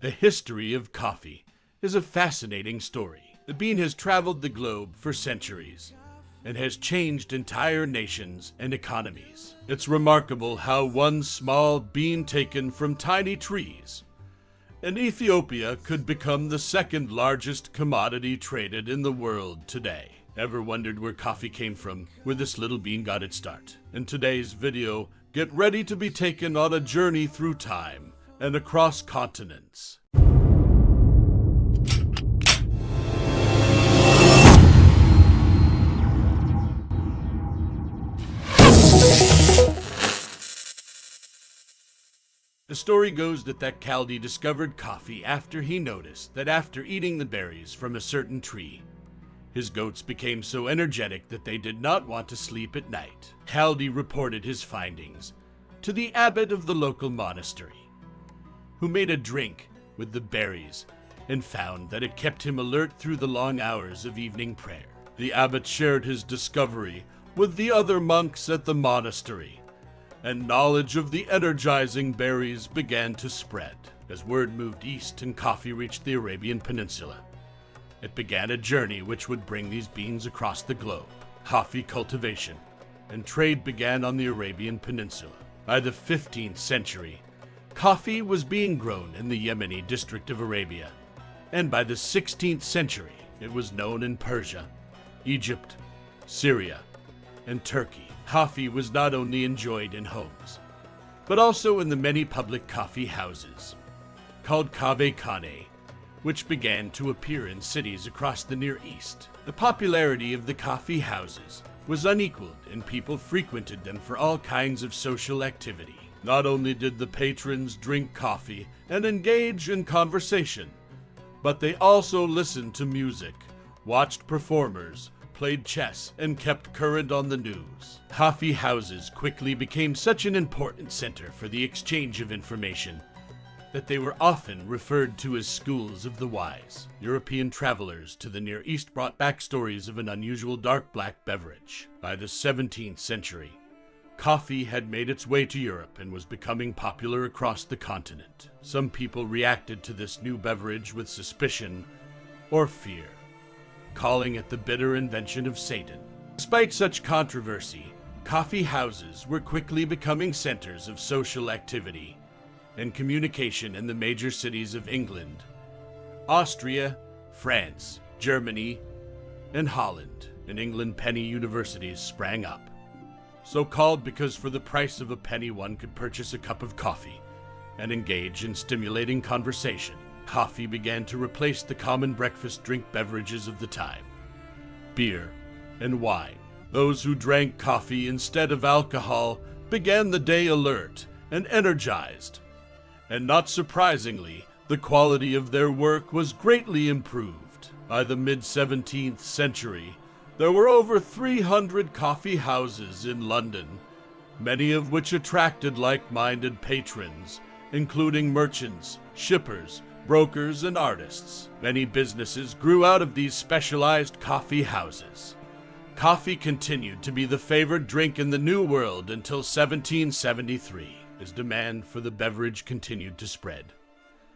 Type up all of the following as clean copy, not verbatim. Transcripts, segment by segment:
The history of coffee is a fascinating story. The bean has traveled the globe for centuries and has changed entire nations and economies. It's remarkable how one small bean taken from tiny trees in Ethiopia could become the second largest commodity traded in the world today. Ever wondered where coffee came from, where this little bean got its start? In today's video, get ready to be taken on a journey through time and across continents. The story goes that Chaldi discovered coffee after he noticed that after eating the berries from a certain tree, his goats became so energetic that they did not want to sleep at night. Chaldi reported his findings to the abbot of the local monastery, who made a drink with the berries and found that it kept him alert through the long hours of evening prayer. The abbot shared his discovery with the other monks at the monastery, and knowledge of the energizing berries began to spread. As word moved east and coffee reached the Arabian Peninsula, it began a journey which would bring these beans across the globe. Coffee cultivation and trade began on the Arabian Peninsula. By the 15th century, coffee was being grown in the Yemeni district of Arabia, and by the 16th century, it was known in Persia, Egypt, Syria, and Turkey. Coffee was not only enjoyed in homes, but also in the many public coffee houses, called kahvekhane, which began to appear in cities across the Near East. The popularity of the coffee houses was unequaled, and people frequented them for all kinds of social activity. Not only did the patrons drink coffee and engage in conversation, but they also listened to music, watched performers, played chess, and kept current on the news. Coffee houses quickly became such an important center for the exchange of information that they were often referred to as schools of the wise. European travelers to the Near East brought back stories of an unusual dark black beverage. By the 17th century, coffee had made its way to Europe and was becoming popular across the continent. Some people reacted to this new beverage with suspicion or fear, calling it the bitter invention of Satan. Despite such controversy, coffee houses were quickly becoming centers of social activity and communication in the major cities of England, Austria, France, Germany, and Holland. In England, penny universities sprang up, so called because for the price of a penny one could purchase a cup of coffee and engage in stimulating conversation. Coffee began to replace the common breakfast drink beverages of the time, beer and wine. Those who drank coffee instead of alcohol began the day alert and energized, and not surprisingly, the quality of their work was greatly improved. By the mid-17th century, there were over 300 coffee houses in London, many of which attracted like-minded patrons, including merchants, shippers, brokers, and artists. Many businesses grew out of these specialized coffee houses. Coffee continued to be the favored drink in the New World until 1773, as demand for the beverage continued to spread.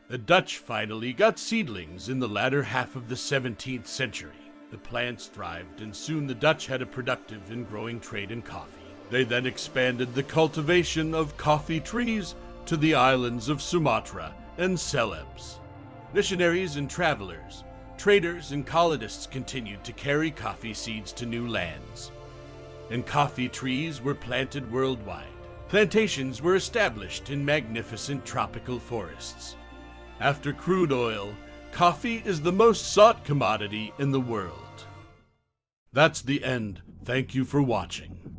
The Dutch finally got seedlings in the latter half of the 17th century. The plants thrived, and soon the Dutch had a productive and growing trade in coffee. They then expanded the cultivation of coffee trees to the islands of Sumatra and Celebes. Missionaries and travelers, traders and colonists continued to carry coffee seeds to new lands, and coffee trees were planted worldwide. Plantations were established in magnificent tropical forests. After crude oil, coffee is the most sought commodity in the world. That's the end. Thank you for watching.